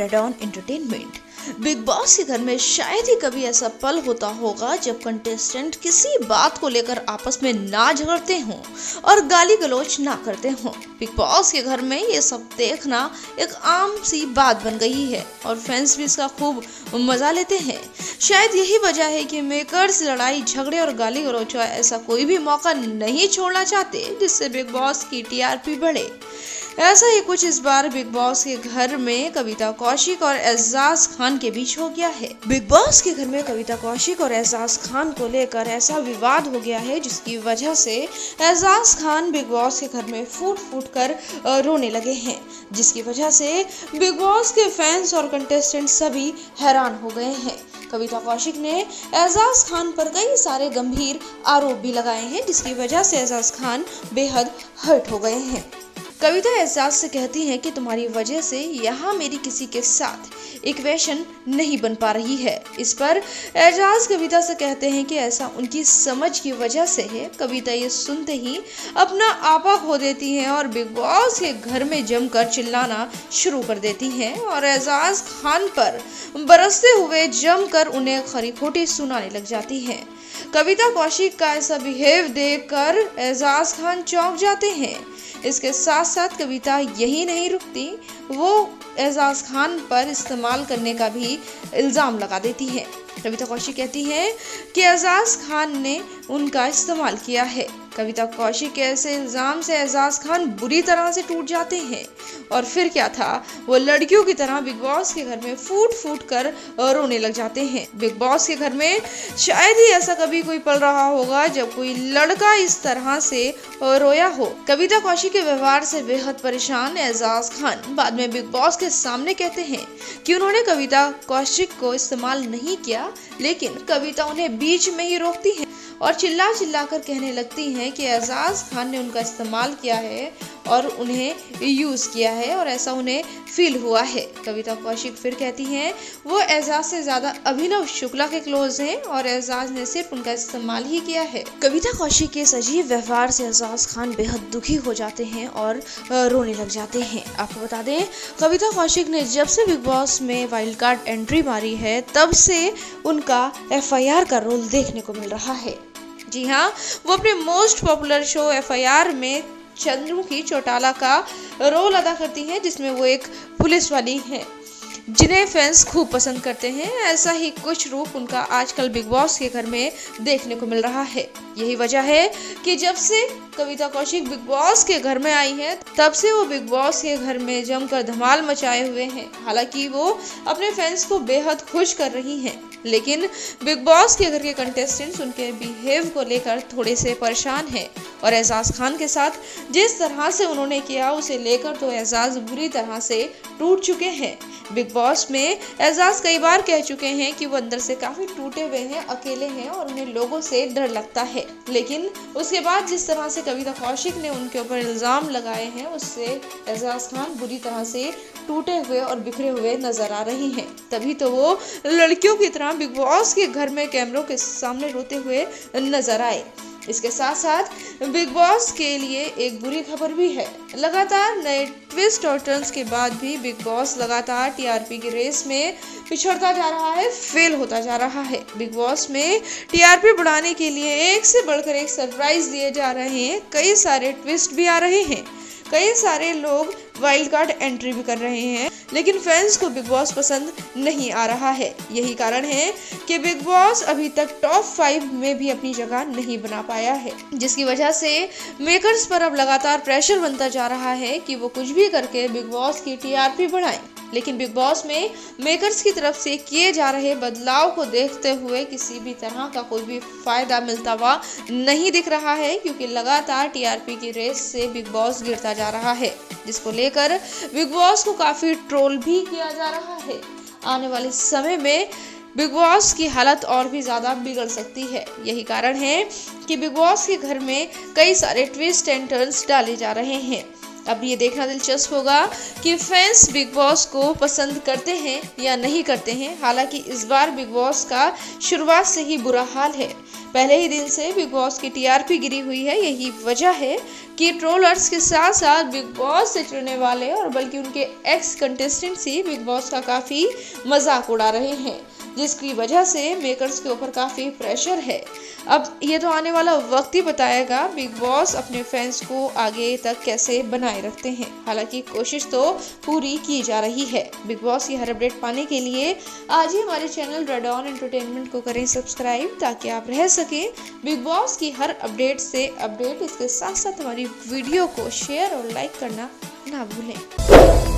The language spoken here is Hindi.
Red on entertainment. Big boss के घर में शायद ही कभी ऐसा पल होता होगा जब कंटेस्टेंट किसी बात को लेकर आपस में ना झगड़ते हों और गाली गलौज ना करते हों। बिग बॉस के घर में ये सब देखना एक आम सी बात बन गई है और फैंस भी इसका खूब मजा लेते हैं। शायद यही वजह है कि मेकर्स लड़ाई झगड़े और गाली गलौज का ऐसा कोई भी मौका नहीं छोड़ना चाहते जिससे बिग बॉस की टीआरपी बढ़े। ऐसा ही कुछ इस बार बिग बॉस के घर में कविता कौशिक और एजाज खान के बीच हो गया है। बिग बॉस के घर में कविता कौशिक और एजाज खान को लेकर ऐसा विवाद हो गया है जिसकी वजह से एजाज खान बिग बॉस के घर में फूट फूट कर रोने लगे हैं, जिसकी वजह से बिग बॉस के फैंस और कंटेस्टेंट सभी हैरान हो गए हैं। कविता कौशिक ने एजाज खान पर कई सारे गंभीर आरोप भी लगाए हैं, जिसकी वजह से एजाज खान बेहद हर्ट हो गए हैं। कविता एजाज से कहती हैं कि तुम्हारी वजह से यहाँ मेरी किसी के साथ इक्वेशन नहीं बन पा रही है। इस पर एजाज कविता से कहते हैं कि ऐसा उनकी समझ की वजह से है। कविता ये सुनते ही अपना आपा खो देती हैं और बिग बॉस के घर में जमकर चिल्लाना शुरू कर देती हैं और एजाज खान पर बरसते हुए जमकर उन्हें खरी खोटी सुनाने लग जाती हैं। कविता कौशिक का ऐसा बिहेव देखकर एजाज खान चौंक जाते हैं। इसके साथ साथ कविता यही नहीं रुकती, वो एजाज खान पर इस्तेमाल करने का भी इल्ज़ाम लगा देती है। कविता कौशिक कहती है कि एजाज खान ने उनका इस्तेमाल किया है। कविता कौशिक के ऐसे इल्ज़ाम से एजाज खान बुरी तरह से टूट जाते हैं और फिर क्या था, वो लड़कियों की तरह बिग बॉस के घर में फूट फूट कर रोने लग जाते हैं। बिग बॉस के घर में शायद ही ऐसा कभी कोई पल रहा होगा जब कोई लड़का इस तरह से रोया हो। कविता कौशिक के व्यवहार से बेहद परेशान एजाज खान बाद में बिग बॉस के सामने कहते हैं कि उन्होंने कविता कौशिक को इस्तेमाल नहीं किया, लेकिन कविता उन्हें बीच में ही रोकती है और चिल्ला चिल्ला कर कहने लगती हैं कि एजाज खान ने उनका इस्तेमाल किया है और उन्हें यूज़ किया है और ऐसा उन्हें फील हुआ है। कविता कौशिक फिर कहती हैं वो एजाज से ज़्यादा अभिनव शुक्ला के क्लोज हैं और एजाज ने सिर्फ उनका इस्तेमाल ही किया है। कविता कौशिक के इस अजीब व्यवहार से एजाज खान बेहद दुखी हो जाते हैं और रोने लग जाते हैं। आपको बता दें, कविता कौशिक ने जब से बिग बॉस में वाइल्ड कार्ड एंट्री मारी है तब से उनका एफआईआर का रोल देखने को मिल रहा है। जी हाँ, वो अपने मोस्ट पॉपुलर शो एफआईआर में चंद्रमुखी चौटाला का रोल अदा करती हैं, जिसमें वो एक पुलिस वाली हैं जिन्हें फैंस खूब पसंद करते हैं। ऐसा ही कुछ रूप उनका आजकल बिग बॉस के घर में देखने को मिल रहा है। यही वजह है कि जब से कविता कौशिक बिग बॉस के घर में आई है तब से वो बिग बॉस के घर में जमकर धमाल मचाए हुए हैं। हालांकि वो अपने फैंस को बेहद खुश कर रही हैं, लेकिन बिग बॉस के घर के कंटेस्टेंट्स उनके बिहेव को लेकर थोड़े से परेशान हैं और एजाज खान के साथ जिस तरह से उन्होंने किया उसे लेकर तो एजाज बुरी तरह से टूट चुके हैं। बिग बॉस में एजाज कई बार कह चुके हैं कि वो अंदर से काफी टूटे हुए हैं, अकेले हैं और उन्हें लोगों से डर लगता है, लेकिन उसके बाद जिस तरह से कविता कौशिक ने उनके ऊपर इल्जाम लगाए हैं उससे एजाज खान बुरी तरह से टूटे हुए और बिखरे हुए नजर आ रही हैं। तभी तो वो लड़कियों की तरह बिग बॉस के घर में कैमरों के सामने रोते हुए नजर आए। इसके साथ साथ बिग बॉस के लिए एक बुरी खबर भी है। लगातार नए ट्विस्ट और टर्न्स के बाद भी बिग बॉस लगातार टीआरपी की रेस में पिछड़ता जा रहा है, फेल होता जा रहा है। बिग बॉस में टीआरपी बढ़ाने के लिए एक से बढ़कर एक सरप्राइज दिए जा रहे हैं, कई सारे ट्विस्ट भी आ रहे हैं, कई सारे लोग वाइल्ड कार्ड एंट्री भी कर रहे हैं, लेकिन फैंस को बिग बॉस पसंद नहीं आ रहा है। यही कारण है कि बिग बॉस अभी तक टॉप 5 में भी अपनी जगह नहीं बना पाया है, जिसकी वजह से मेकर्स पर अब लगातार प्रेशर बनता जा रहा है कि वो कुछ भी करके बिग बॉस की टीआरपी बढ़ाएं। लेकिन बिग बॉस में मेकर्स की तरफ से किए जा रहे बदलाव को देखते हुए किसी भी तरह का कोई भी फायदा मिलता हुआ नहीं दिख रहा है, क्योंकि लगातार टीआरपी की रेस से बिग बॉस गिरता जा रहा है, जिसको लेकर बिग बॉस को काफी ट्रोल भी किया जा रहा है। आने वाले समय में बिग बॉस की हालत और भी ज़्यादा बिगड़ सकती है। यही कारण है कि बिग बॉस के घर में कई सारे ट्विस्ट एंड टर्न्स डाले जा रहे हैं। अब ये देखना दिलचस्प होगा कि फैंस बिग बॉस को पसंद करते हैं या नहीं करते हैं। हालांकि इस बार बिग बॉस का शुरुआत से ही बुरा हाल है। पहले ही दिन से बिग बॉस की टीआरपी गिरी हुई है। यही वजह है कि ट्रोलर्स के साथ साथ बिग बॉस से जुड़ने वाले और बल्कि उनके एक्स कंटेस्टेंट्स ही बिग बॉस का काफ़ी मजाक उड़ा रहे हैं, जिसकी वजह से मेकर्स के ऊपर काफ़ी प्रेशर है। अब ये तो आने वाला वक्त ही बताएगा बिग बॉस अपने फैंस को आगे तक कैसे बनाए रखते हैं। हालांकि कोशिश तो पूरी की जा रही है। बिग बॉस की हर अपडेट पाने के लिए आज ही हमारे चैनल रेड ऑन एंटरटेनमेंट को करें सब्सक्राइब, ताकि आप रह सकें बिग बॉस की हर अपडेट से अपडेट। इसके साथ साथ हमारी वीडियो को शेयर और लाइक करना ना भूलें।